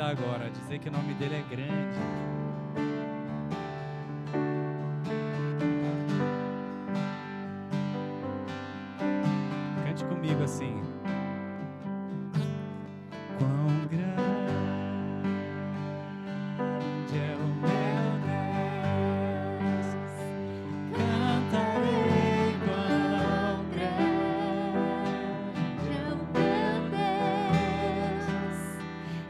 dar agora, dizer que o nome dele é grande. Cante comigo assim. Quão grande é o meu Deus, cantarei quão grande é o meu Deus,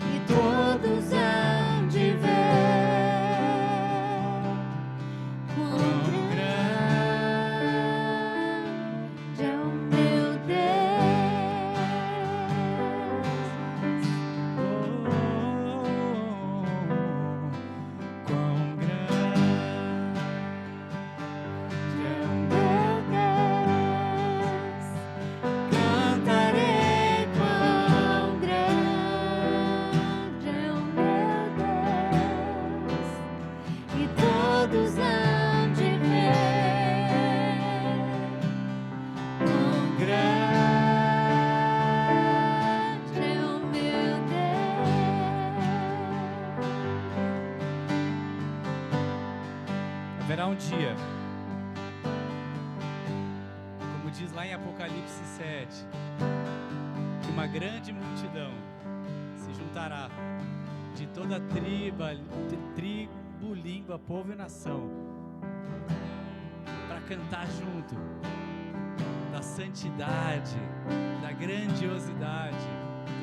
e todos hão de ver quão grande é o meu Haverá um dia, como diz lá em Apocalipse 7, que uma grande multidão se juntará de toda tribo, língua, povo e nação para cantar junto da santidade, da grandiosidade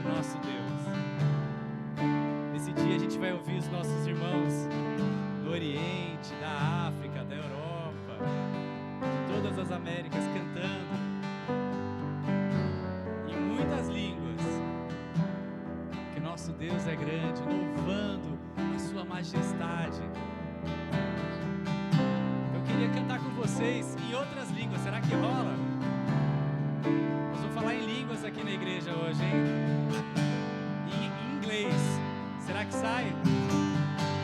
do nosso Deus. Nesse dia a gente vai ouvir os nossos irmãos do Oriente, da África, da Europa, de todas as Américas cantando em muitas línguas que nosso Deus é grande, louvando a sua majestade. Eu queria cantar com vocês em outras línguas, será que rola? Nós vamos falar em línguas aqui na igreja hoje, hein? Em inglês, será que sai?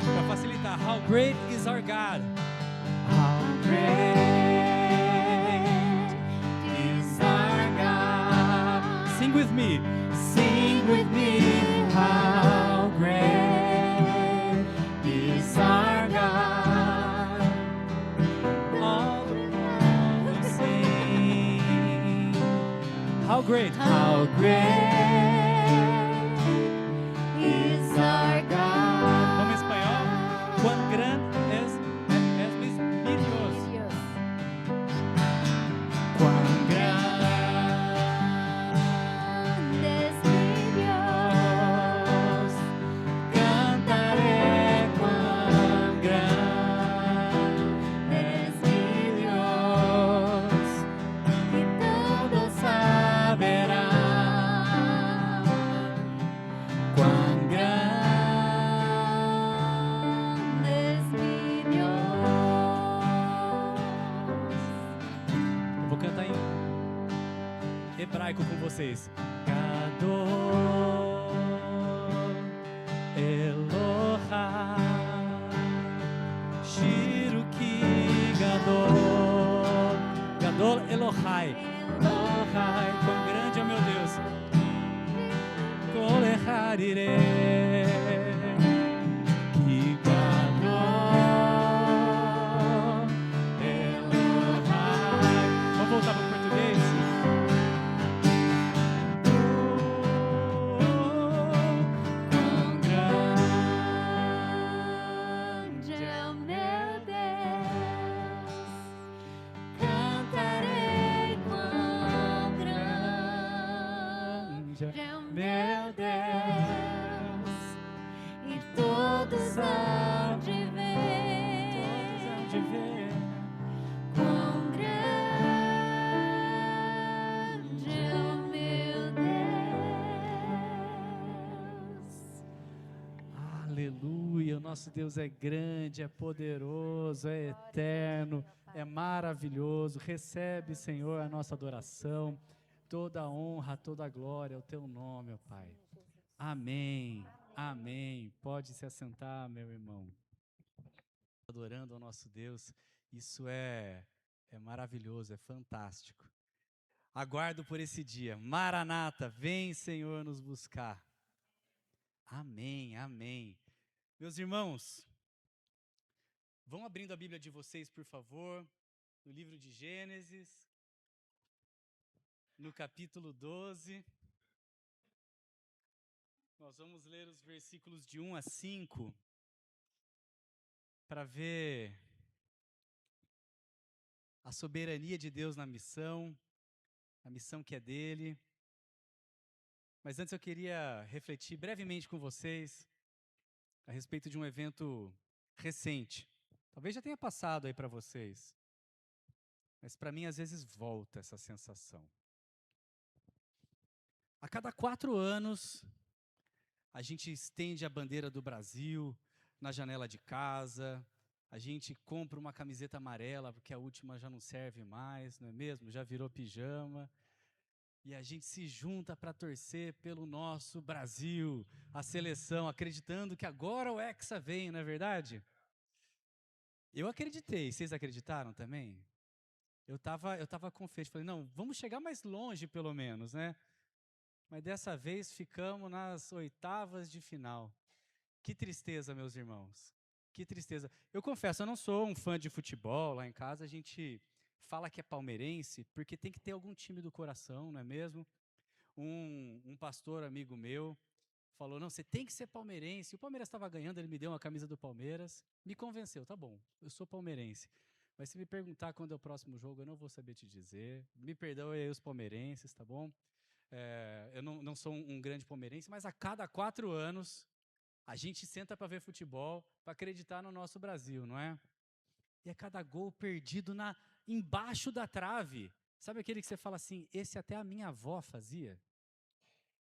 Para facilitar, how great is our God? How great is our God? Sing with me. Sing with me. How great is our God? All the world sing. How great? How great is our God? Quão grande és mi Dios. Quão grande es mi Dios. Cantaré quão grande es mi Dios. E todos saberán quão grande. Hebraico com vocês. Gadol Elohai Shiruki Gadol. Gadol Elohai. Elohai, quão grande é o meu Deus. Kol echad ireh ki Gadol Elohai. Vamos voltar para o português? Meu Deus, e todos hão de ver, quão grande é o meu Deus. Aleluia, o nosso Deus é grande, é poderoso, é eterno, é maravilhoso. Recebe, Senhor, a nossa adoração. Toda a honra, toda a glória ao teu nome, ó Pai. Amém, amém. Pode se assentar, meu irmão. Adorando ao nosso Deus, isso é maravilhoso, é fantástico. Aguardo por esse dia. Maranata, vem, Senhor, nos buscar. Amém. Amém, amém. Meus irmãos, vão abrindo a Bíblia de vocês, por favor, no livro de Gênesis, no capítulo 12. Nós vamos ler os versículos de 1 a 5 para ver a soberania de Deus na missão, a missão que é dele. Mas antes eu queria refletir brevemente com vocês a respeito de um evento recente. Talvez já tenha passado aí para vocês, mas para mim às vezes volta essa sensação. A cada 4 anos, a gente estende a bandeira do Brasil na janela de casa, a gente compra uma camiseta amarela, porque a última já não serve mais, não é mesmo? Já virou pijama. E a gente se junta para torcer pelo nosso Brasil, a seleção, acreditando que agora o Hexa vem, não é verdade? Eu acreditei, vocês acreditaram também? Eu tava confiante, falei, não, vamos chegar mais longe pelo menos, né? Mas dessa vez ficamos nas oitavas de final. Que tristeza, meus irmãos. Que tristeza. Eu confesso, eu não sou um fã de futebol. Lá em casa a gente fala que é palmeirense porque tem que ter algum time do coração, não é mesmo? Um pastor amigo meu falou, não, você tem que ser palmeirense. O Palmeiras estava ganhando, ele me deu uma camisa do Palmeiras. Me convenceu, tá bom, eu sou palmeirense. Mas se me perguntar quando é o próximo jogo, eu não vou saber te dizer. Me perdoe aí os palmeirenses, tá bom? Eu não sou um grande palmeirense, mas a cada 4 anos a gente senta para ver futebol, para acreditar no nosso Brasil, não é? E é cada gol perdido embaixo da trave. Sabe aquele que você fala assim, esse até a minha avó fazia?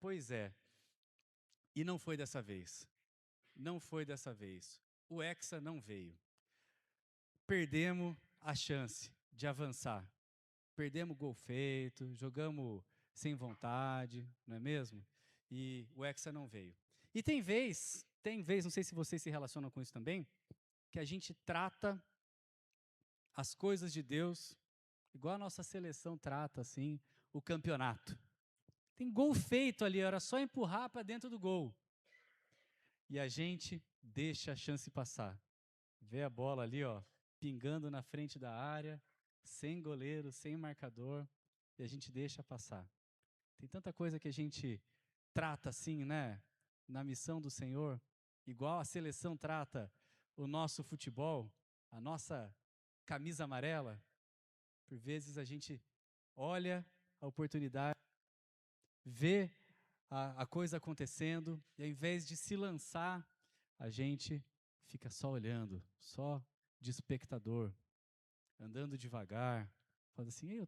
Pois é. E não foi dessa vez. Não foi dessa vez. O Hexa não veio. Perdemos a chance de avançar. Perdemos gol feito, jogamos sem vontade, não é mesmo? E o Hexa não veio. E tem vez, não sei se vocês se relacionam com isso também, que a gente trata as coisas de Deus igual a nossa seleção trata, assim, o campeonato. Tem gol feito ali, era só empurrar para dentro do gol. E a gente deixa a chance passar. Vê a bola ali, ó, pingando na frente da área, sem goleiro, sem marcador, e a gente deixa passar. Tem tanta coisa que a gente trata assim, né, na missão do Senhor, igual a seleção trata o nosso futebol, a nossa camisa amarela. Por vezes a gente olha a oportunidade, vê a coisa acontecendo, e ao invés de se lançar, a gente fica só olhando, só de espectador, andando devagar, falando assim, eu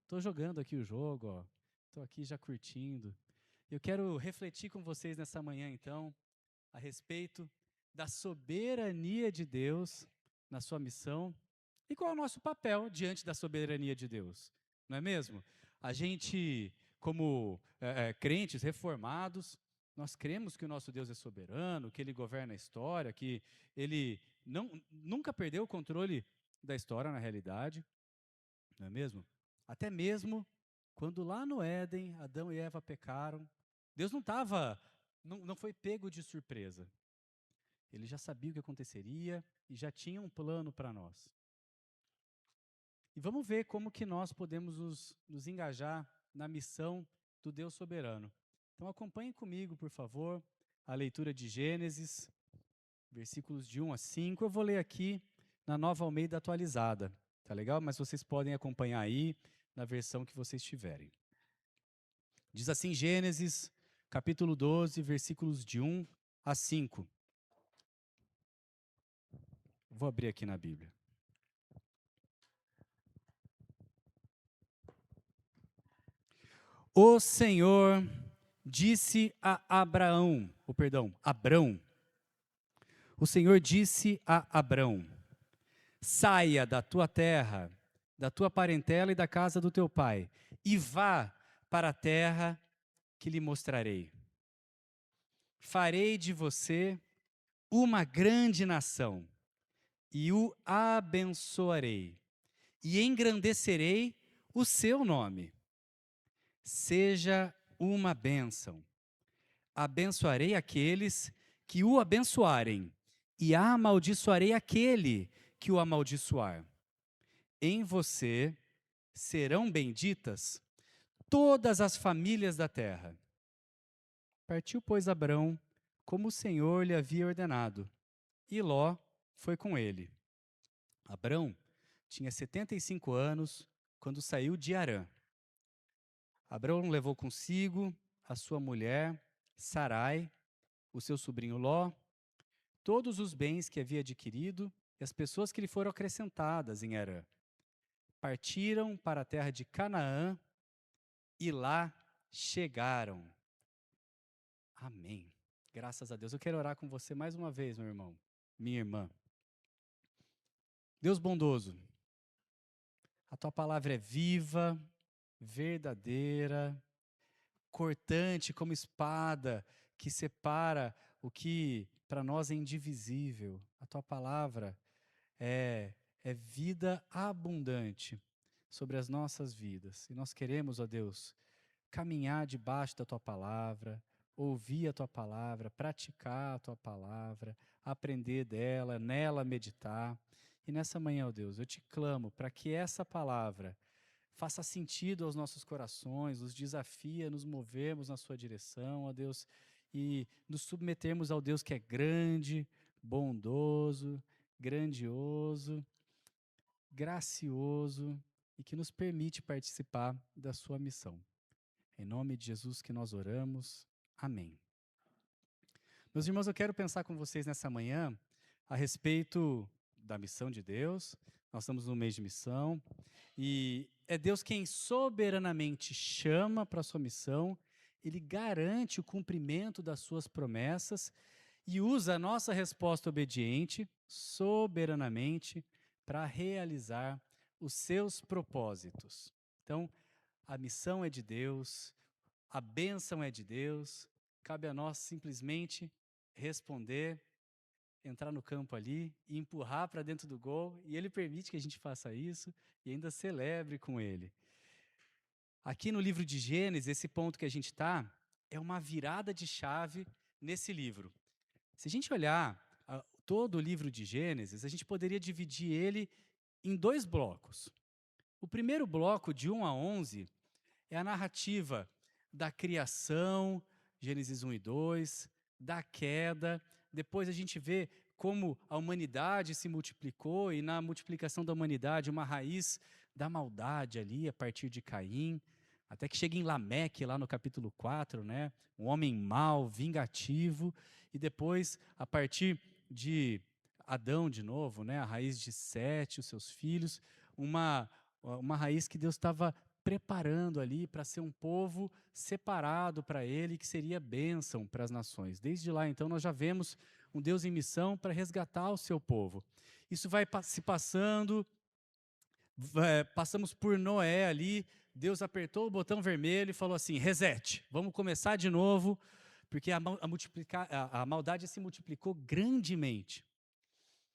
tô jogando aqui o jogo, ó, tô aqui já curtindo. Eu quero refletir com vocês nessa manhã, então, a respeito da soberania de Deus na sua missão e qual é o nosso papel diante da soberania de Deus, não é mesmo? A gente, como crentes reformados, nós cremos que o nosso Deus é soberano, que Ele governa a história, que Ele nunca perdeu o controle da história na realidade, não é mesmo? Até mesmo quando lá no Éden, Adão e Eva pecaram, Deus não foi pego de surpresa. Ele já sabia o que aconteceria e já tinha um plano para nós. E vamos ver como que nós podemos nos engajar na missão do Deus soberano. Então acompanhem comigo, por favor, a leitura de Gênesis, versículos de 1 a 5. Eu vou ler aqui na Nova Almeida atualizada, tá legal? Mas vocês podem acompanhar aí na versão que vocês tiverem. Diz assim Gênesis, capítulo 12, versículos de 1 a 5. Vou abrir aqui na Bíblia. O Senhor disse a Abrão. O Senhor disse a Abrão: saia da tua terra, da tua parentela e da casa do teu pai, e vá para a terra que lhe mostrarei. Farei de você uma grande nação, e o abençoarei, e engrandecerei o seu nome. Seja uma bênção. abençoarei aqueles que o abençoarem, e amaldiçoarei aquele que o amaldiçoar. Em você serão benditas todas as famílias da terra. Partiu, pois, Abrão, como o Senhor lhe havia ordenado, e Ló foi com ele. Abrão tinha 75 anos quando saiu de Harã. Abrão levou consigo a sua mulher, Sarai, o seu sobrinho Ló, todos os bens que havia adquirido e as pessoas que lhe foram acrescentadas em Harã. Partiram para a terra de Canaã e lá chegaram. Amém. Graças a Deus. Eu quero orar com você mais uma vez, meu irmão, minha irmã. Deus bondoso, a tua palavra é viva, verdadeira, cortante como espada, que separa o que para nós é indivisível. A tua palavra é vida abundante sobre as nossas vidas. E nós queremos, ó Deus, caminhar debaixo da tua palavra, ouvir a tua palavra, praticar a tua palavra, aprender dela, nela meditar. E nessa manhã, ó Deus, eu te clamo para que essa palavra faça sentido aos nossos corações, nos desafie a nos movermos na sua direção, ó Deus, e nos submetermos ao Deus que é grande, bondoso, grandioso, gracioso e que nos permite participar da sua missão. Em nome de Jesus que nós oramos. Amém. Meus irmãos, eu quero pensar com vocês nessa manhã a respeito da missão de Deus. Nós estamos no mês de missão e é Deus quem soberanamente chama para a sua missão, Ele garante o cumprimento das suas promessas e usa a nossa resposta obediente, soberanamente, para realizar os seus propósitos. Então, a missão é de Deus, a bênção é de Deus, cabe a nós simplesmente responder, entrar no campo ali e empurrar para dentro do gol, e Ele permite que a gente faça isso e ainda celebre com Ele. Aqui no livro de Gênesis, esse ponto que a gente está, é uma virada de chave nesse livro. Se a gente olhar todo o livro de Gênesis, a gente poderia dividir ele em 2 blocos. O primeiro bloco, de 1 a 11, é a narrativa da criação, Gênesis 1 e 2, da queda. Depois a gente vê como a humanidade se multiplicou e na multiplicação da humanidade uma raiz da maldade ali a partir de Caim, até que chega em Lameque lá no capítulo 4, né? Um homem mau, vingativo, e depois a partir de Adão de novo, né? A raiz de Sete, os seus filhos, uma raiz que Deus estava preparando ali para ser um povo separado para Ele, que seria bênção para as nações. Desde lá, então, nós já vemos um Deus em missão para resgatar o seu povo. Isso vai se passando, passamos por Noé ali, Deus apertou o botão vermelho e falou assim, reset, vamos começar de novo, porque a maldade se multiplicou grandemente.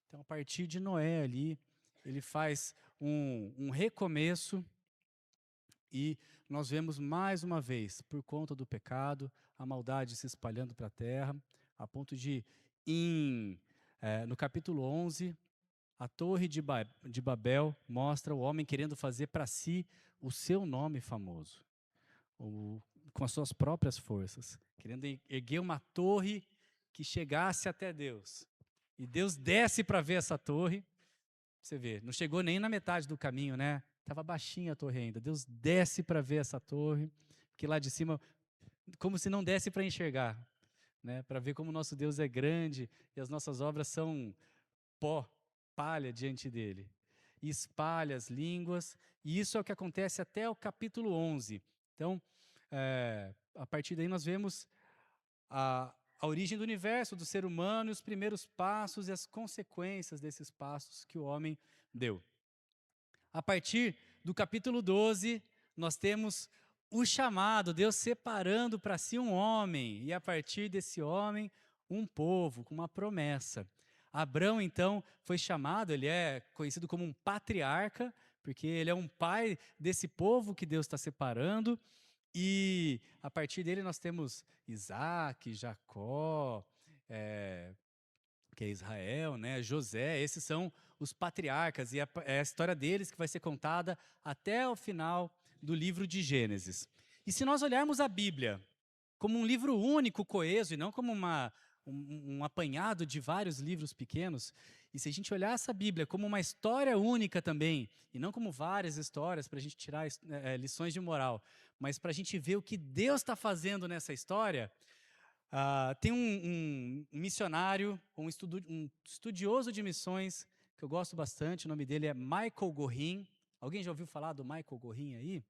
Então, a partir de Noé ali, ele faz um recomeço e nós vemos mais uma vez, por conta do pecado, a maldade se espalhando para a terra, a ponto de, no capítulo 11, a Torre de Babel mostra o homem querendo fazer para si o seu nome famoso, com as suas próprias forças, querendo erguer uma torre que chegasse até Deus. E Deus desce para ver essa torre. Você vê, não chegou nem na metade do caminho, né? Estava baixinha a torre ainda. Deus desce para ver essa torre, que lá de cima, como se não desse para enxergar, né? Para ver como o nosso Deus é grande e as nossas obras são pó, palha diante dele. E espalha as línguas, e isso é o que acontece até o capítulo 11. Então, a partir daí nós vemos a origem do universo, do ser humano, e os primeiros passos e as consequências desses passos que o homem deu. A partir do capítulo 12, nós temos o chamado, Deus separando para si um homem, e a partir desse homem, um povo, com uma promessa. Abrão, então, foi chamado, ele é conhecido como um patriarca, porque ele é um pai desse povo que Deus está separando, E a partir dele nós temos Isaac, Jacó, que é Israel, né? José, esses são os patriarcas, e é a história deles que vai ser contada até o final do livro de Gênesis. E se nós olharmos a Bíblia como um livro único, coeso, e não como um apanhado de vários livros pequenos, e se a gente olhar essa Bíblia como uma história única também, e não como várias histórias para a gente tirar lições de moral, mas para a gente ver o que Deus está fazendo nessa história, tem um missionário, um estudioso de missões, que eu gosto bastante, o nome dele é Michael Gorin. Alguém já ouviu falar do Michael Gorin aí?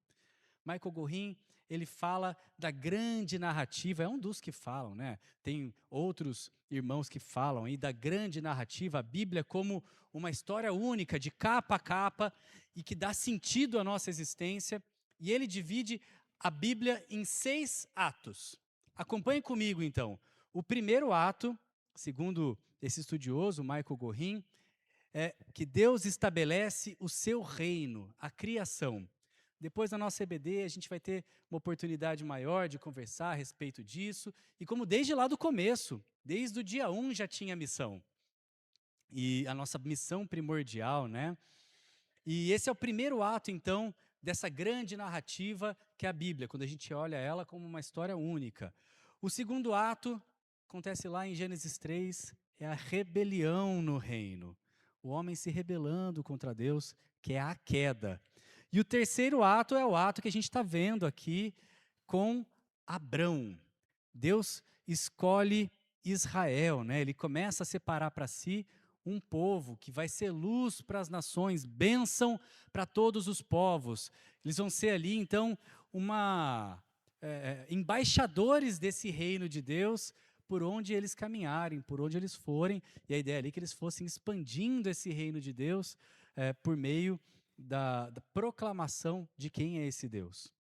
Michael Gorin, ele fala da grande narrativa, é um dos que falam, né? Tem outros irmãos que falam aí da grande narrativa, a Bíblia como uma história única, de capa a capa, e que dá sentido à nossa existência. E ele divide a Bíblia em 6 atos. Acompanhe comigo, então. O primeiro ato, segundo esse estudioso, Michael Gorin, é que Deus estabelece o seu reino, a criação. Depois da nossa EBD, a gente vai ter uma oportunidade maior de conversar a respeito disso. E como desde lá do começo, desde o dia 1 já tinha missão. E a nossa missão primordial, né? E esse é o primeiro ato, então, dessa grande narrativa que é a Bíblia, quando a gente olha ela como uma história única. O segundo ato acontece lá em Gênesis 3, é a rebelião no reino. O homem se rebelando contra Deus, que é a queda. E o terceiro ato é o ato que a gente está vendo aqui com Abrão. Deus escolhe Israel, né? Ele começa a separar para si um povo que vai ser luz para as nações, bênção para todos os povos. Eles vão ser ali, então, embaixadores desse reino de Deus, por onde eles caminharem, por onde eles forem. E a ideia ali é que eles fossem expandindo esse reino de Deus por meio da proclamação de quem é esse Deus.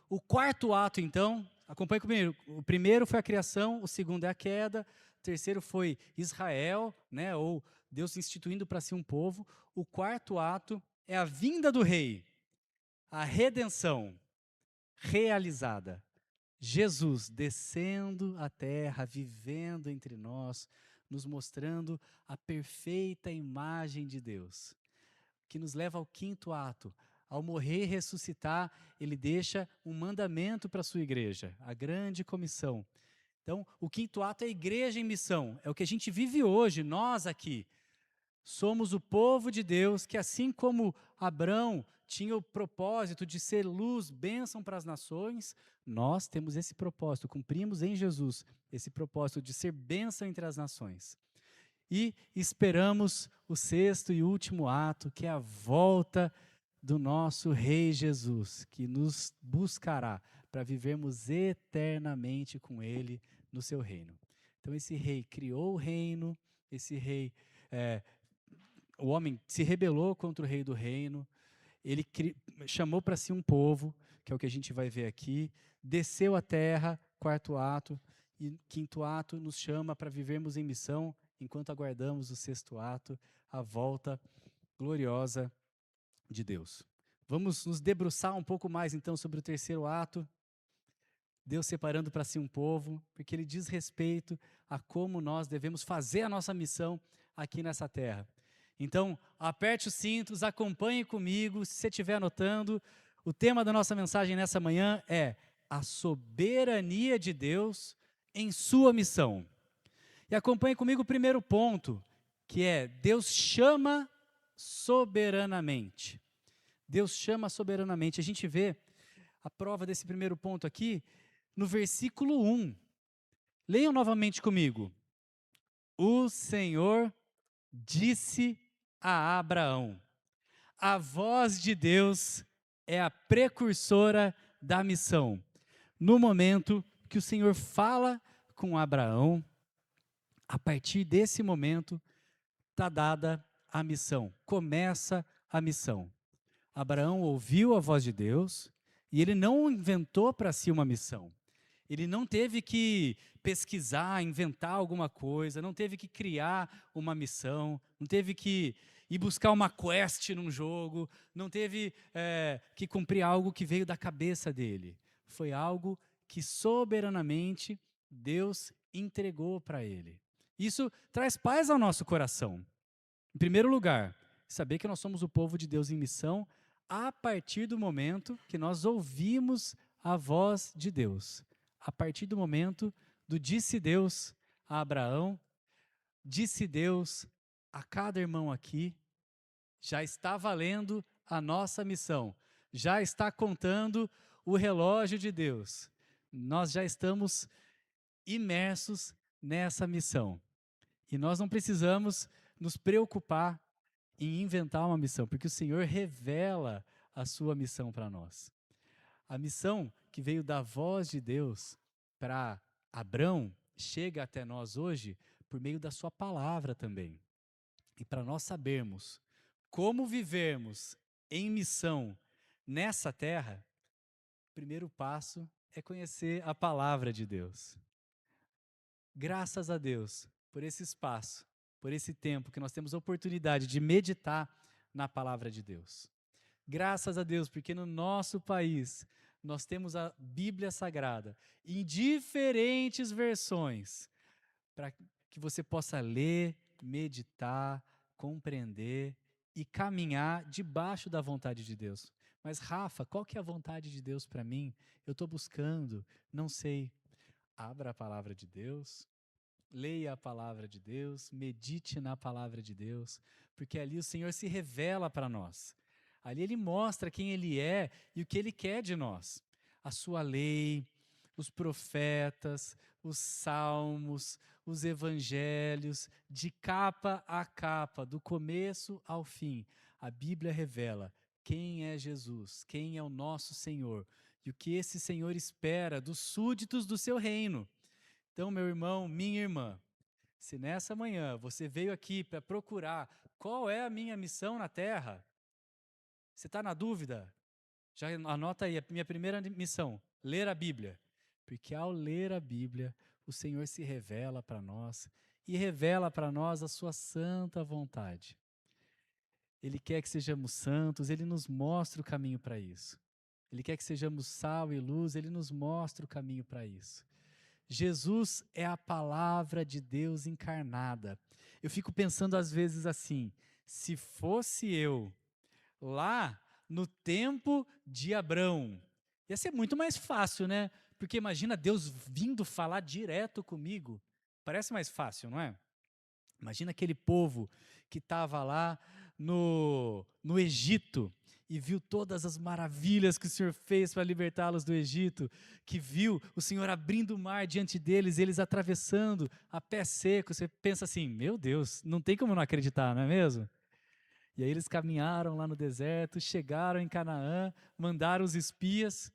O quarto ato, então, acompanhe comigo. O primeiro foi a criação, o segundo é a queda, o terceiro foi Israel, né, ou Deus instituindo para si um povo. O quarto ato é a vinda do rei, a redenção realizada. Jesus descendo à terra, vivendo entre nós, nos mostrando a perfeita imagem de Deus, que nos leva ao quinto ato. Ao morrer e ressuscitar, ele deixa um mandamento para a sua igreja, a grande comissão. Então, o quinto ato é a igreja em missão, é o que a gente vive hoje, nós aqui. Somos o povo de Deus que, assim como Abrão tinha o propósito de ser luz, bênção para as nações, nós temos esse propósito, cumprimos em Jesus esse propósito de ser bênção entre as nações. E esperamos o sexto e último ato, que é a volta do nosso Rei Jesus, que nos buscará para vivermos eternamente com Ele no seu reino. Então esse rei criou o reino, esse rei, o homem se rebelou contra o rei do reino, ele chamou para si um povo, que é o que a gente vai ver aqui, desceu à terra, quarto ato, e quinto ato nos chama para vivermos em missão, enquanto aguardamos o sexto ato, a volta gloriosa de Deus. Vamos nos debruçar um pouco mais, então, sobre o terceiro ato, Deus separando para si um povo, porque ele diz respeito a como nós devemos fazer a nossa missão aqui nessa terra. Então, aperte os cintos, acompanhe comigo, se você estiver anotando, o tema da nossa mensagem nessa manhã é a soberania de Deus em sua missão. E acompanhe comigo o primeiro ponto, que é Deus chama soberanamente. Deus chama soberanamente. A gente vê a prova desse primeiro ponto aqui no versículo 1. Leiam novamente comigo. O Senhor disse a Abraão. A voz de Deus é a precursora da missão. No momento que o Senhor fala com Abraão, a partir desse momento, está dada a missão, começa a missão. Abraão ouviu a voz de Deus e ele não inventou para si uma missão. Ele não teve que pesquisar, inventar alguma coisa, não teve que criar uma missão, não teve que ir buscar uma quest num jogo, não teve que cumprir algo que veio da cabeça dele. Foi algo que soberanamente Deus entregou para ele. Isso traz paz ao nosso coração. Em primeiro lugar, saber que nós somos o povo de Deus em missão a partir do momento que nós ouvimos a voz de Deus. A partir do momento do disse Deus a Abraão, disse Deus a cada irmão aqui, já está valendo a nossa missão. Já está contando o relógio de Deus. Nós já estamos imersos nessa missão. E nós não precisamos nos preocupar em inventar uma missão, porque o Senhor revela a sua missão para nós. A missão que veio da voz de Deus para Abrão chega até nós hoje por meio da sua palavra também. E para nós sabermos como vivermos em missão nessa terra, o primeiro passo é conhecer a palavra de Deus. Graças a Deus por esse espaço, por esse tempo que nós temos a oportunidade de meditar na palavra de Deus. Graças a Deus, porque no nosso país nós temos a Bíblia Sagrada em diferentes versões, para que você possa ler, meditar, compreender e caminhar debaixo da vontade de Deus. Mas Rafa, qual que é a vontade de Deus para mim? Eu estou buscando, não sei. Abra a palavra de Deus, leia a palavra de Deus, medite na palavra de Deus, porque ali o Senhor se revela para nós. Ali Ele mostra quem Ele é e o que Ele quer de nós. A sua lei, os profetas, os salmos, os evangelhos, de capa a capa, do começo ao fim. A Bíblia revela quem é Jesus, quem é o nosso Senhor e o que esse Senhor espera dos súditos do seu reino. Então, meu irmão, minha irmã, se nessa manhã você veio aqui para procurar qual é a minha missão na terra, você está na dúvida? Já anota aí, a minha primeira missão, ler a Bíblia. Porque ao ler a Bíblia, o Senhor se revela para nós e revela para nós a sua santa vontade. Ele quer que sejamos santos, Ele nos mostra o caminho para isso. Ele quer que sejamos sal e luz, Ele nos mostra o caminho para isso. Jesus é a palavra de Deus encarnada. Eu fico pensando às vezes assim, se fosse eu lá no tempo de Abrão, ia ser muito mais fácil, né? Porque imagina Deus vindo falar direto comigo. Parece mais fácil, não é? Imagina aquele povo que estava lá no Egito e viu todas as maravilhas que o Senhor fez para libertá-los do Egito, que viu o Senhor abrindo o mar diante deles, eles atravessando a pé seco. Você pensa assim, meu Deus, não tem como não acreditar, não é mesmo? E aí eles caminharam lá no deserto, chegaram em Canaã, mandaram os espias,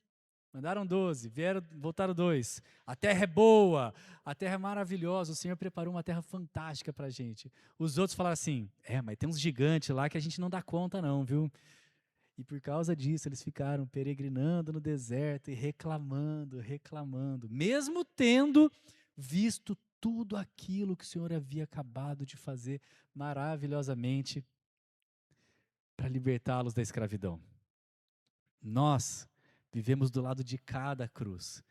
mandaram 12, voltaram 2. A terra é boa, a terra é maravilhosa, o Senhor preparou uma terra fantástica para a gente. Os outros falaram assim, mas tem uns gigantes lá que a gente não dá conta não, viu? E por causa disso eles ficaram peregrinando no deserto e reclamando, mesmo tendo visto tudo aquilo que o Senhor havia acabado de fazer maravilhosamente para libertá-los da escravidão. Nós vivemos do lado de cada cruz.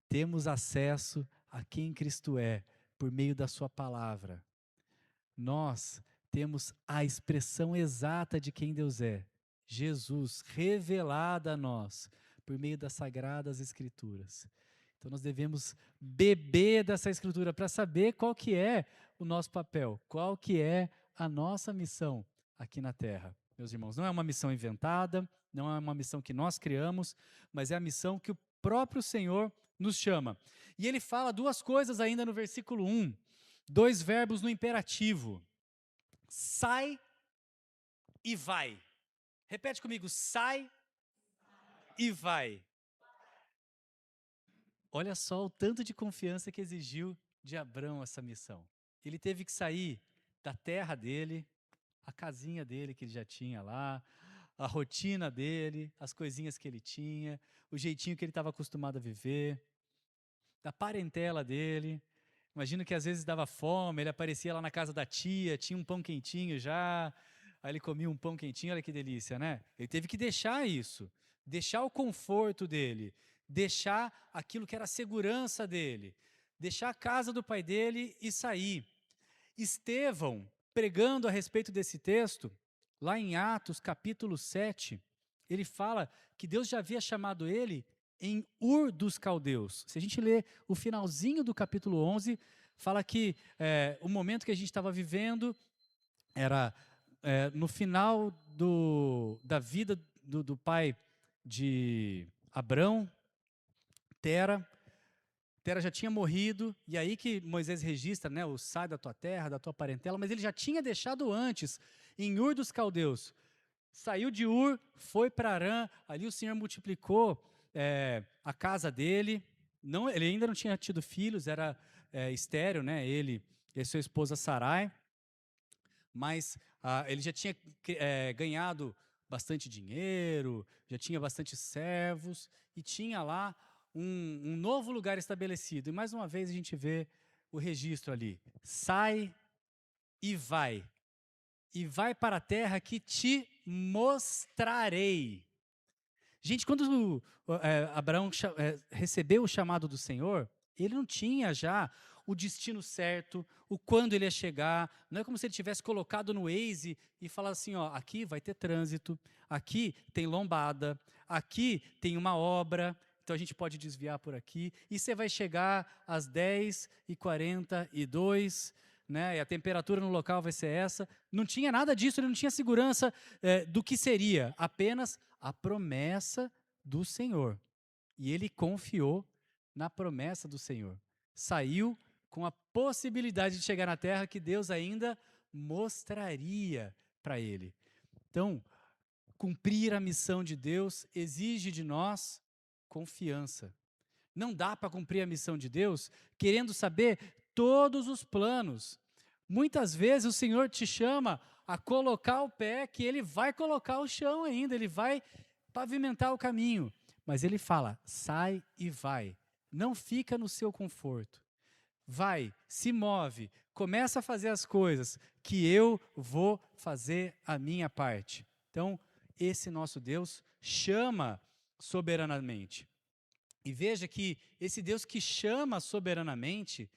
Temos acesso a quem Cristo é por meio da sua palavra. Nós temos a expressão exata de quem Deus é. Jesus, revelada a nós por meio das sagradas escrituras. Então nós devemos beber dessa escritura para saber qual que é o nosso papel, qual que é a nossa missão aqui na terra. Meus irmãos, não é uma missão inventada, não é uma missão que nós criamos, mas é a missão que o próprio Senhor nos chama. E ele fala duas coisas ainda no versículo 1, dois verbos no imperativo. Sai e vai. Repete comigo, sai e vai. Olha só o tanto de confiança que exigiu de Abrão essa missão. Ele teve que sair da terra dele, a casinha dele que ele já tinha lá, a rotina dele, as coisinhas que ele tinha, o jeitinho que ele estava acostumado a viver, da parentela dele. Imagino que às vezes dava fome, ele aparecia lá na casa da tia, tinha um pão quentinho já, Aí ele comia um pão quentinho, olha que delícia, né? Ele teve que deixar isso, deixar o conforto dele, deixar aquilo que era a segurança dele, deixar a casa do pai dele e sair. Estevão, pregando a respeito desse texto, lá em Atos capítulo 7, ele fala que Deus já havia chamado ele em Ur dos Caldeus. Se a gente ler o finalzinho do capítulo 11, fala que o momento que a gente estava vivendo era no final da vida do pai de Abrão, Tera. Tera já tinha morrido, e aí que Moisés registra, né, o sai da tua terra, da tua parentela, mas ele já tinha deixado antes, em Ur dos Caldeus. Saiu de Ur, foi para Arã, ali o Senhor multiplicou a casa dele. Não, ele ainda não tinha tido filhos, era estéril, né, ele e sua esposa Sarai, mas ele já tinha ganhado bastante dinheiro, já tinha bastante servos, e tinha lá um novo lugar estabelecido. E mais uma vez a gente vê o registro ali. Sai e vai para a terra que te mostrarei. Gente, quando Abraão recebeu o chamado do Senhor, ele não tinha já o destino certo, o quando ele ia chegar. Não é como se ele tivesse colocado no Waze e falado assim, ó, aqui vai ter trânsito, aqui tem lombada, aqui tem uma obra, então a gente pode desviar por aqui, e você vai chegar às 10h42, né, e a temperatura no local vai ser essa. Não tinha nada disso, ele não tinha segurança do que seria, apenas a promessa do Senhor. E ele confiou na promessa do Senhor. Saiu com a possibilidade de chegar na terra que Deus ainda mostraria para ele. Então, cumprir a missão de Deus exige de nós confiança. Não dá para cumprir a missão de Deus querendo saber todos os planos. Muitas vezes o Senhor te chama a colocar o pé, que Ele vai colocar o chão ainda, Ele vai pavimentar o caminho. Mas Ele fala, sai e vai. Não fica no seu conforto. Vai, se move, começa a fazer as coisas, que eu vou fazer a minha parte. Então, esse nosso Deus chama soberanamente. E veja que esse Deus que chama soberanamente,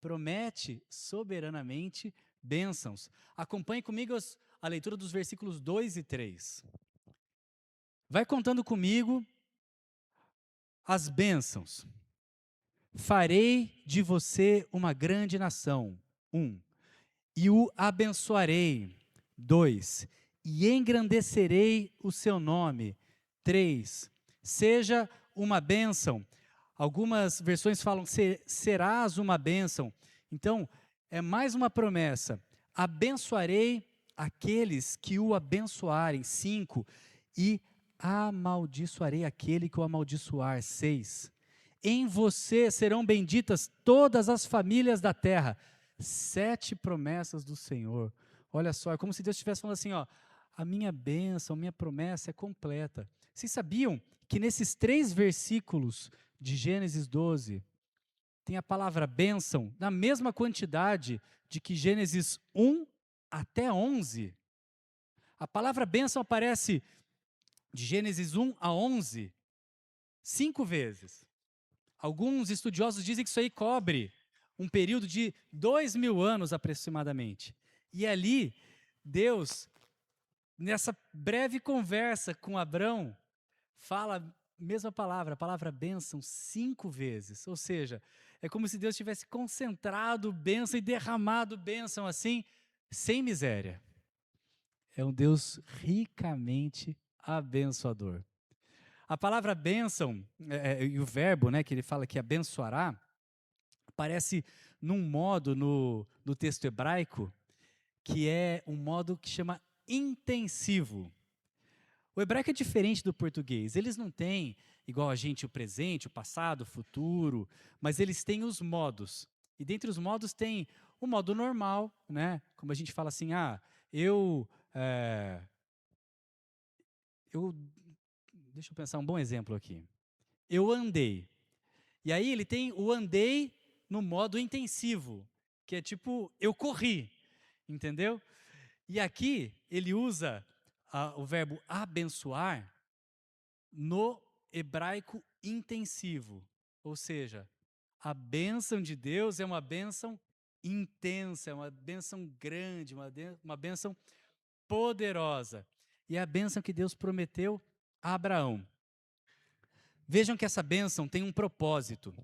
promete soberanamente bênçãos. Acompanhe comigo a leitura dos versículos 2 e 3. Vai contando comigo as bênçãos. Farei de você uma grande nação. 1. E o abençoarei. 2. E engrandecerei o seu nome. 3. Seja uma bênção. Algumas versões falam, serás uma bênção. Então, é mais uma promessa. Abençoarei aqueles que o abençoarem. 5. E amaldiçoarei aquele que o amaldiçoar. 6. Em você serão benditas todas as famílias da terra. 7 promessas do Senhor. Olha só, é como se Deus estivesse falando assim, ó, a minha bênção, minha promessa é completa. Vocês sabiam que nesses 3 versículos de Gênesis 12, tem a palavra bênção na mesma quantidade de que Gênesis 1 até 11? A palavra bênção aparece de Gênesis 1 a 11, 5 vezes. Alguns estudiosos dizem que isso aí cobre um período de 2000 anos aproximadamente. E ali, Deus, nessa breve conversa com Abrão, fala a mesma palavra, a palavra bênção, 5 vezes. Ou seja, é como se Deus tivesse concentrado bênção e derramado bênção assim, sem miséria. É um Deus ricamente abençoador. A palavra bênção, e o verbo, né, que ele fala que abençoará, aparece num modo no texto hebraico, que é um modo que chama intensivo. O hebraico é diferente do português. Eles não têm, igual a gente, o presente, o passado, o futuro, mas eles têm os modos. E dentre os modos tem o modo normal, né? Como a gente fala assim, deixa eu pensar um bom exemplo aqui. Eu andei. E aí ele tem o andei no modo intensivo, que é tipo, eu corri, entendeu? E aqui ele usa o verbo abençoar no hebraico intensivo, ou seja, a bênção de Deus é uma bênção intensa, é uma bênção grande, uma bênção poderosa. E é a bênção que Deus prometeu a Abraão. Vejam que essa bênção tem um propósito.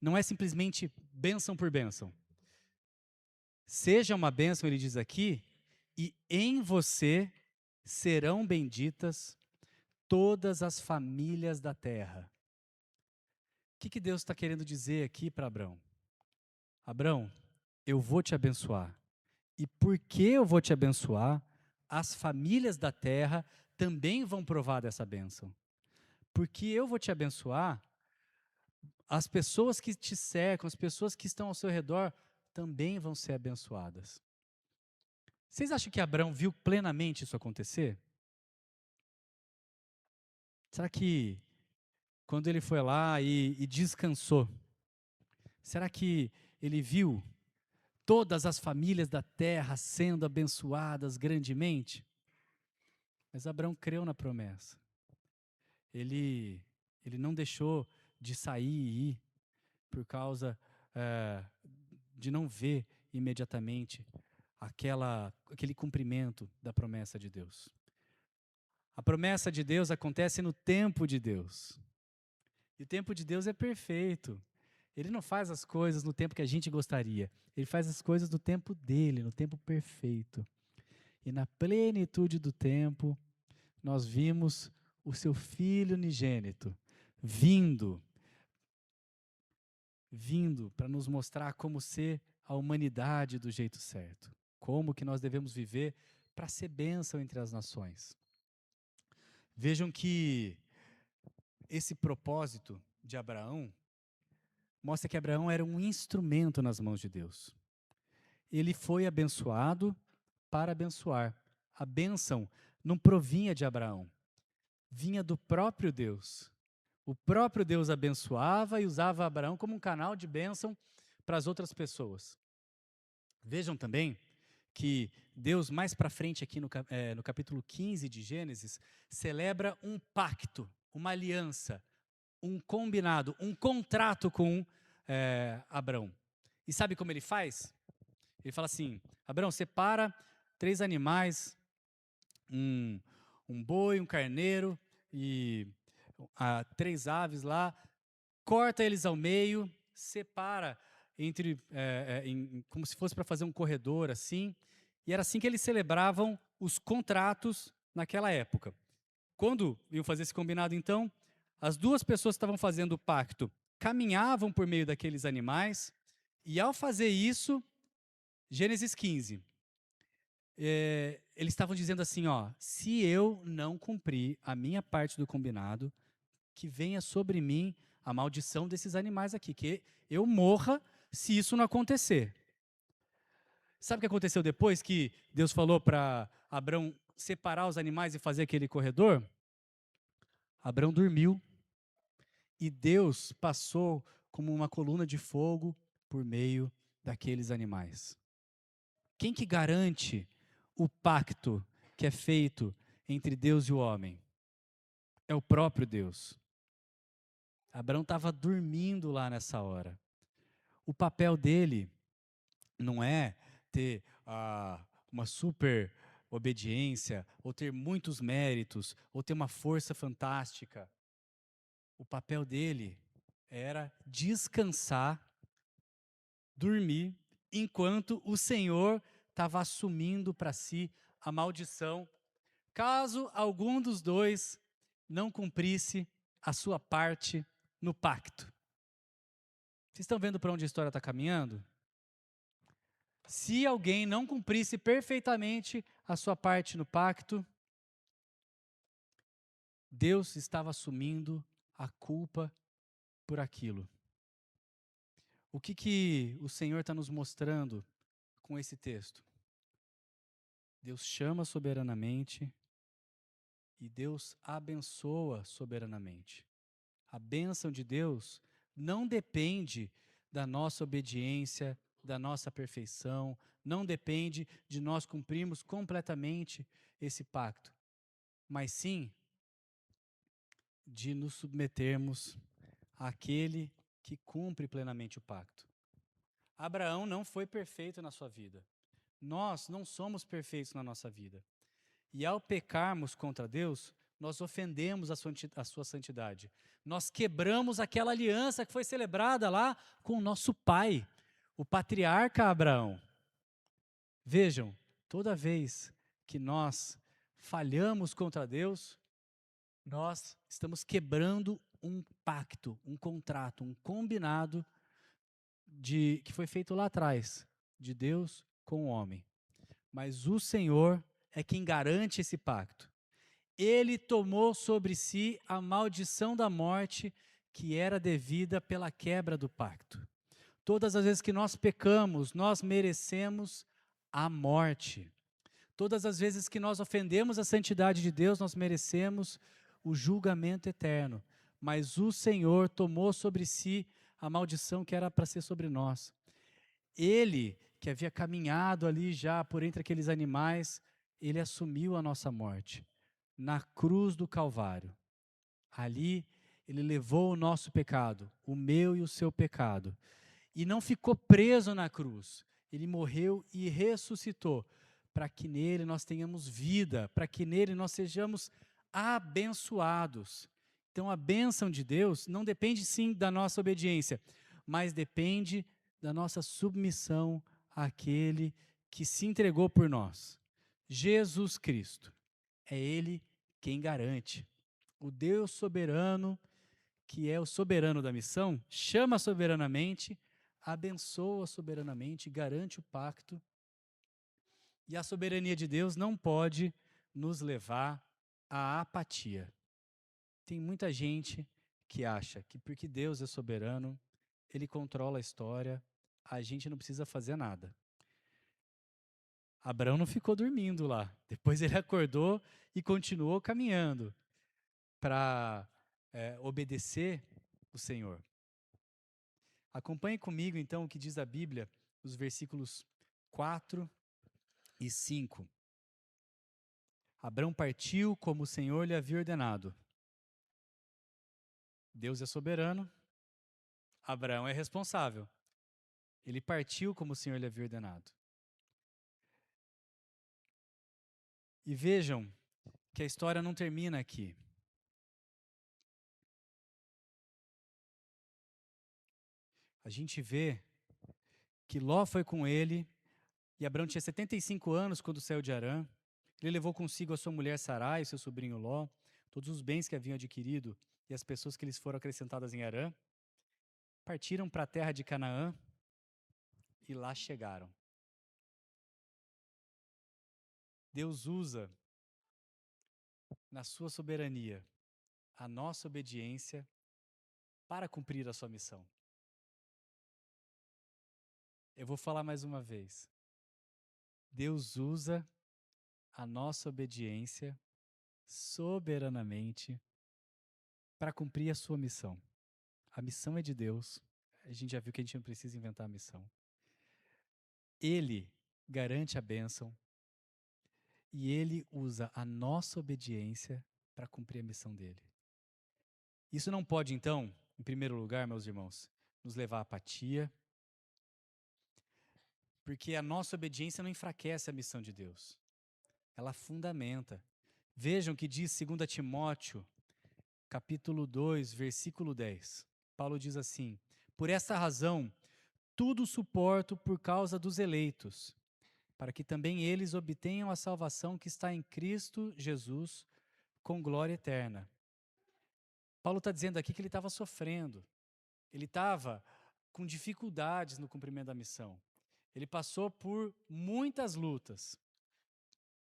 Não é simplesmente bênção por bênção. Seja uma bênção, ele diz aqui, e em você serão benditas todas as famílias da terra. O que Deus está querendo dizer aqui para Abraão? Abraão, eu vou te abençoar. E porque eu vou te abençoar, as famílias da terra também vão provar dessa bênção. Porque eu vou te abençoar, as pessoas que te cercam, as pessoas que estão ao seu redor, também vão ser abençoadas. Vocês acham que Abraão viu plenamente isso acontecer? Será que quando ele foi lá e descansou, será que ele viu todas as famílias da terra sendo abençoadas grandemente? Mas Abraão creu na promessa. Ele não deixou de sair e ir por causa de não ver imediatamente aquele cumprimento da promessa de Deus. A promessa de Deus acontece no tempo de Deus. E o tempo de Deus é perfeito. Ele não faz as coisas no tempo que a gente gostaria. Ele faz as coisas no tempo dele, no tempo perfeito. E na plenitude do tempo, nós vimos o seu Filho unigênito vindo para nos mostrar como ser a humanidade do jeito certo. Como que nós devemos viver para ser bênção entre as nações. Vejam que esse propósito de Abraão mostra que Abraão era um instrumento nas mãos de Deus. Ele foi abençoado para abençoar. A bênção não provinha de Abraão, vinha do próprio Deus. O próprio Deus abençoava e usava Abraão como um canal de bênção para as outras pessoas. Vejam também que Deus, mais para frente aqui no capítulo 15 de Gênesis, celebra um pacto, uma aliança, um combinado, um contrato com Abraão. E sabe como ele faz? Ele fala assim: Abraão, separa 3 animais, um boi, um carneiro e 3 aves lá, corta eles ao meio, separa como se fosse para fazer um corredor assim, e era assim que eles celebravam os contratos naquela época. Quando iam fazer esse combinado, então, as 2 pessoas que estavam fazendo o pacto caminhavam por meio daqueles animais, e ao fazer isso, Gênesis 15, eles estavam dizendo assim, se eu não cumprir a minha parte do combinado, que venha sobre mim a maldição desses animais aqui, que eu morra se isso não acontecer. Sabe o que aconteceu depois que Deus falou para Abraão separar os animais e fazer aquele corredor? Abraão dormiu e Deus passou como uma coluna de fogo por meio daqueles animais. Quem que garante o pacto que é feito entre Deus e o homem? É o próprio Deus. Abraão estava dormindo lá nessa hora. O papel dele não é ter uma super obediência, ou ter muitos méritos, ou ter uma força fantástica. O papel dele era descansar, dormir, enquanto o Senhor estava assumindo para si a maldição, caso algum dos 2 não cumprisse a sua parte no pacto. Vocês estão vendo para onde a história está caminhando? Se alguém não cumprisse perfeitamente a sua parte no pacto, Deus estava assumindo a culpa por aquilo. O que o Senhor está nos mostrando com esse texto? Deus chama soberanamente e Deus abençoa soberanamente. A bênção de Deus não depende da nossa obediência da nossa perfeição, não depende de nós cumprirmos completamente esse pacto, mas sim de nos submetermos àquele que cumpre plenamente o pacto. Abraão não foi perfeito na sua vida. Nós não somos perfeitos na nossa vida. E ao pecarmos contra Deus, nós ofendemos a sua santidade. Nós quebramos aquela aliança que foi celebrada lá com o nosso pai, o patriarca Abraão. Vejam, toda vez que nós falhamos contra Deus, nós estamos quebrando um pacto, um contrato, um combinado que foi feito lá atrás, de Deus com o homem. Mas o Senhor é quem garante esse pacto. Ele tomou sobre si a maldição da morte que era devida pela quebra do pacto. Todas as vezes que nós pecamos, nós merecemos a morte. Todas as vezes que nós ofendemos a santidade de Deus, nós merecemos o julgamento eterno. Mas o Senhor tomou sobre si a maldição que era para ser sobre nós. Ele, que havia caminhado ali já por entre aqueles animais, ele assumiu a nossa morte na cruz do Calvário. Ali, ele levou o nosso pecado, o meu e o seu pecado. E não ficou preso na cruz. Ele morreu e ressuscitou, para que nele nós tenhamos vida, para que nele nós sejamos abençoados. Então, a bênção de Deus não depende sim da nossa obediência, mas depende da nossa submissão àquele que se entregou por nós. Jesus Cristo. É Ele quem garante. O Deus soberano, que é o soberano da missão, chama soberanamente, abençoa soberanamente, garante o pacto. E a soberania de Deus não pode nos levar à apatia. Tem muita gente que acha que porque Deus é soberano, Ele controla a história, a gente não precisa fazer nada. Abraão não ficou dormindo lá. Depois ele acordou e continuou caminhando para obedecer o Senhor. Acompanhe comigo, então, o que diz a Bíblia, os versículos 4 e 5. Abraão partiu como o Senhor lhe havia ordenado. Deus é soberano, Abraão é responsável. Ele partiu como o Senhor lhe havia ordenado. E vejam que a história não termina aqui. A gente vê que Ló foi com ele, e Abraão tinha 75 anos quando saiu de Harã. Ele levou consigo a sua mulher Sarai e seu sobrinho Ló, todos os bens que haviam adquirido e as pessoas que lhes foram acrescentadas em Harã. Partiram para a terra de Canaã e lá chegaram. Deus usa, na sua soberania, a nossa obediência para cumprir a sua missão. Eu vou falar mais uma vez. Deus usa a nossa obediência soberanamente para cumprir a sua missão. A missão é de Deus. A gente já viu que a gente não precisa inventar a missão. Ele garante a bênção e Ele usa a nossa obediência para cumprir a missão dele. Isso não pode, então, em primeiro lugar, meus irmãos, nos levar à apatia, porque a nossa obediência não enfraquece a missão de Deus. Ela fundamenta. Vejam o que diz 2 Timóteo, capítulo 2, versículo 10. Paulo diz assim: por esta razão, tudo suporto por causa dos eleitos, para que também eles obtenham a salvação que está em Cristo Jesus, com glória eterna. Paulo está dizendo aqui que ele estava sofrendo, ele estava com dificuldades no cumprimento da missão. Ele passou por muitas lutas,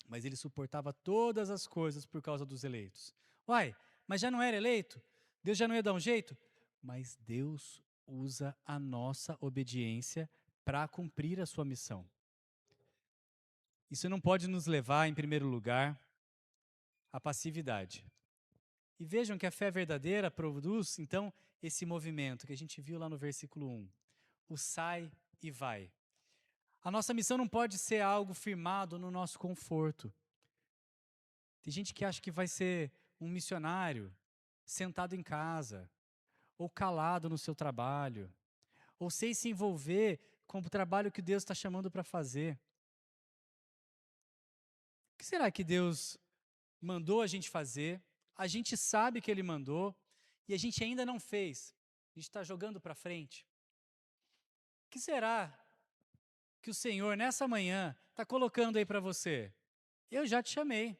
mas ele suportava todas as coisas por causa dos eleitos. Uai, mas já não era eleito? Deus já não ia dar um jeito? Mas Deus usa a nossa obediência para cumprir a sua missão. Isso não pode nos levar, em primeiro lugar, à passividade. E vejam que a fé verdadeira produz, então, esse movimento que a gente viu lá no versículo 1. O sai e vai. A nossa missão não pode ser algo firmado no nosso conforto. Tem gente que acha que vai ser um missionário sentado em casa, ou calado no seu trabalho, ou sem se envolver com o trabalho que Deus está chamando para fazer. O que será que Deus mandou a gente fazer? A gente sabe que Ele mandou e a gente ainda não fez. A gente está jogando para frente. O que será que o Senhor, nessa manhã, está colocando aí para você? Eu já te chamei,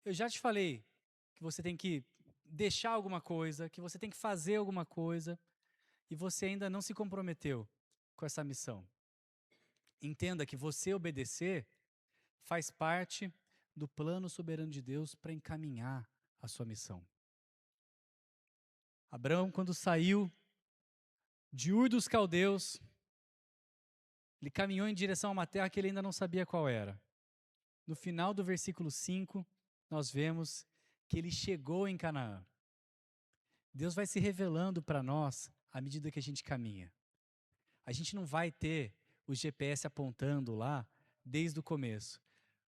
eu já te falei que você tem que deixar alguma coisa, que você tem que fazer alguma coisa, e você ainda não se comprometeu com essa missão. Entenda que você obedecer faz parte do plano soberano de Deus para encaminhar a sua missão. Abraão, quando saiu de Ur dos Caldeus, ele caminhou em direção a uma terra que ele ainda não sabia qual era. No final do versículo 5, nós vemos que ele chegou em Canaã. Deus vai se revelando para nós à medida que a gente caminha. A gente não vai ter o GPS apontando lá desde o começo.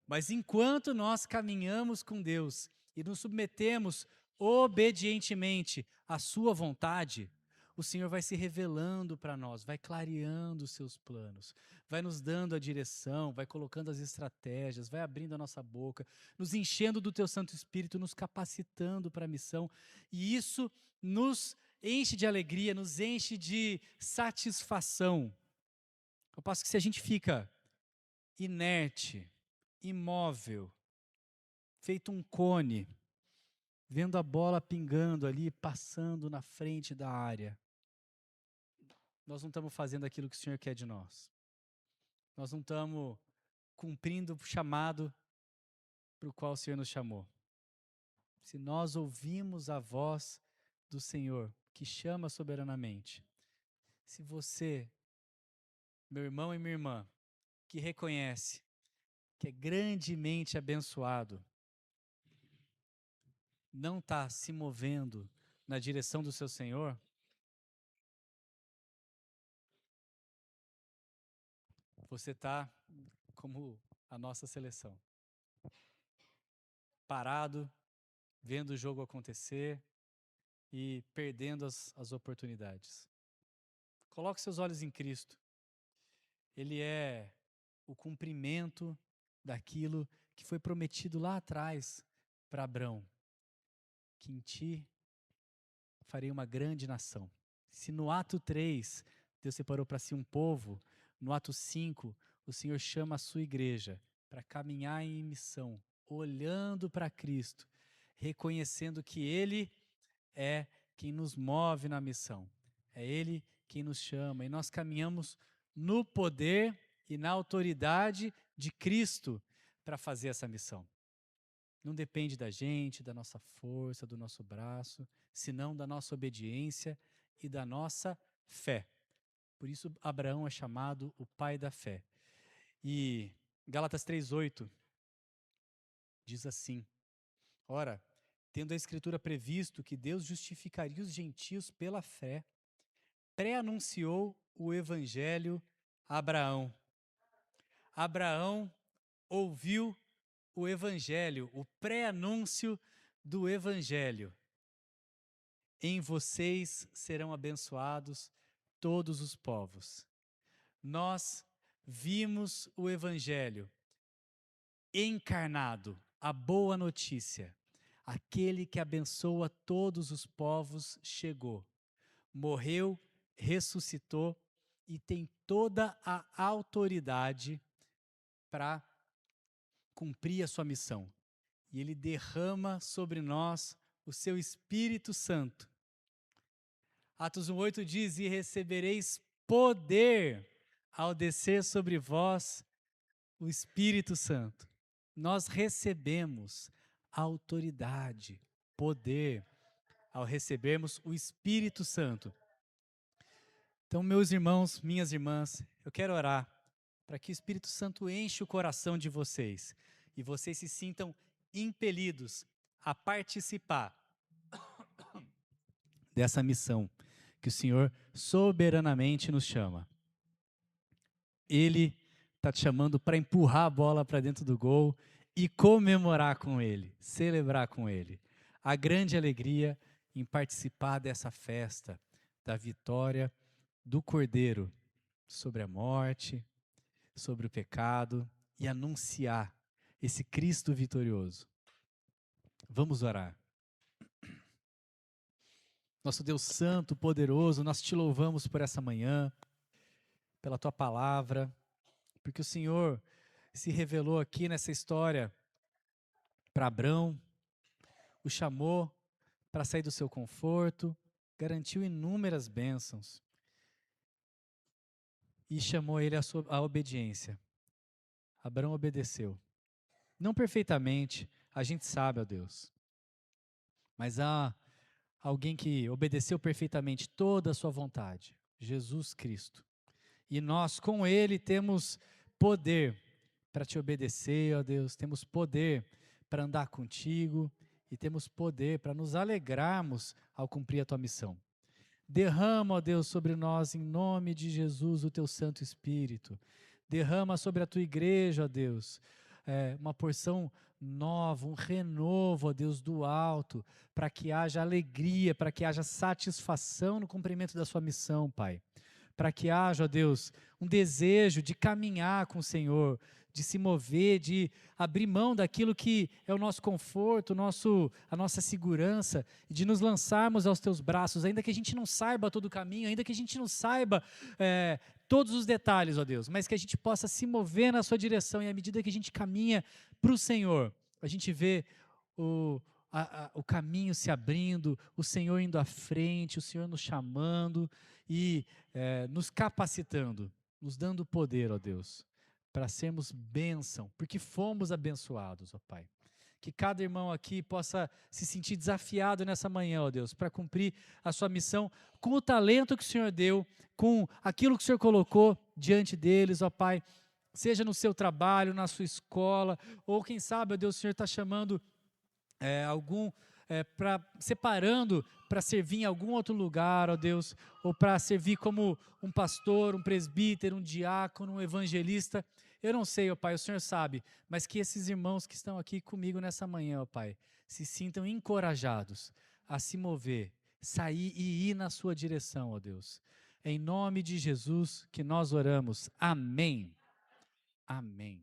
Mas enquanto nós caminhamos com Deus e nos submetemos obedientemente à sua vontade, o Senhor vai se revelando para nós, vai clareando os seus planos, vai nos dando a direção, vai colocando as estratégias, vai abrindo a nossa boca, nos enchendo do teu Santo Espírito, nos capacitando para a missão. E isso nos enche de alegria, nos enche de satisfação. Eu passo que se a gente fica inerte, imóvel, feito um cone, vendo a bola pingando ali, passando na frente da área, nós não estamos fazendo aquilo que o Senhor quer de nós. Nós não estamos cumprindo o chamado para o qual o Senhor nos chamou. Se nós ouvimos a voz do Senhor, que chama soberanamente, se você, meu irmão e minha irmã, que reconhece que é grandemente abençoado, não está se movendo na direção do seu Senhor, você está como a nossa seleção. Parado, vendo o jogo acontecer e perdendo as oportunidades. Coloque seus olhos em Cristo. Ele é o cumprimento daquilo que foi prometido lá atrás para Abrão, que em ti farei uma grande nação. Se no ato 3, Deus separou para si um povo, no ato 5, o Senhor chama a sua igreja para caminhar em missão, olhando para Cristo, reconhecendo que Ele é quem nos move na missão. É Ele quem nos chama. E nós caminhamos no poder e na autoridade de Cristo para fazer essa missão. Não depende da gente, da nossa força, do nosso braço, senão da nossa obediência e da nossa fé. Por isso, Abraão é chamado o pai da fé. E Gálatas 3:8 diz assim: ora, tendo a Escritura previsto que Deus justificaria os gentios pela fé, pré-anunciou o Evangelho a Abraão. Abraão ouviu o Evangelho, o pré-anúncio do Evangelho. Em vocês serão abençoados todos os povos. Nós vimos o Evangelho encarnado, a boa notícia. Aquele que abençoa todos os povos chegou, morreu, ressuscitou e tem toda a autoridade para cumprir a sua missão. E Ele derrama sobre nós o seu Espírito Santo. Atos 1:8 diz: e recebereis poder ao descer sobre vós o Espírito Santo. Nós recebemos autoridade, poder, ao recebermos o Espírito Santo. Então, meus irmãos, minhas irmãs, eu quero orar para que o Espírito Santo enche o coração de vocês e vocês se sintam impelidos a participar dessa missão que o Senhor soberanamente nos chama. Ele está te chamando para empurrar a bola para dentro do gol e comemorar com ele, celebrar com ele. A grande alegria em participar dessa festa da vitória do Cordeiro sobre a morte, sobre o pecado e anunciar esse Cristo vitorioso. Vamos orar. Nosso Deus santo, poderoso, nós te louvamos por essa manhã, pela tua palavra, porque o Senhor se revelou aqui nessa história para Abrão, o chamou para sair do seu conforto, garantiu inúmeras bênçãos e chamou ele à obediência. Abrão obedeceu. Não perfeitamente, a gente sabe, ó Deus, mas há alguém que obedeceu perfeitamente toda a sua vontade, Jesus Cristo. E nós, com ele, temos poder para te obedecer, ó Deus, temos poder para andar contigo e temos poder para nos alegrarmos ao cumprir a tua missão. Derrama, ó Deus, sobre nós, em nome de Jesus, o teu Santo Espírito. Derrama sobre a tua igreja, ó Deus, uma porção nova, um renovo, ó Deus, do alto, para que haja alegria, para que haja satisfação no cumprimento da sua missão, Pai. Para que haja, ó Deus, um desejo de caminhar com o Senhor, de se mover, de abrir mão daquilo que é o nosso conforto, a nossa segurança, e de nos lançarmos aos teus braços, ainda que a gente não saiba todo o caminho, ainda que a gente não saiba todos os detalhes, ó Deus, mas que a gente possa se mover na sua direção, e à medida que a gente caminha para o Senhor, a gente vê o caminho se abrindo, o Senhor indo à frente, o Senhor nos chamando e nos capacitando, nos dando poder, ó Deus, para sermos bênção, porque fomos abençoados, ó Pai. Que cada irmão aqui possa se sentir desafiado nessa manhã, ó Deus, para cumprir a sua missão com o talento que o Senhor deu, com aquilo que o Senhor colocou diante deles, ó Pai, seja no seu trabalho, na sua escola, ou quem sabe, ó Deus, o Senhor está chamando separando para servir em algum outro lugar, ó Deus, ou para servir como um pastor, um presbítero, um diácono, um evangelista. Eu não sei, ó Pai, o Senhor sabe, mas que esses irmãos que estão aqui comigo nessa manhã, ó Pai, se sintam encorajados a se mover, sair e ir na sua direção, ó Deus. Em nome de Jesus que nós oramos. Amém. Amém.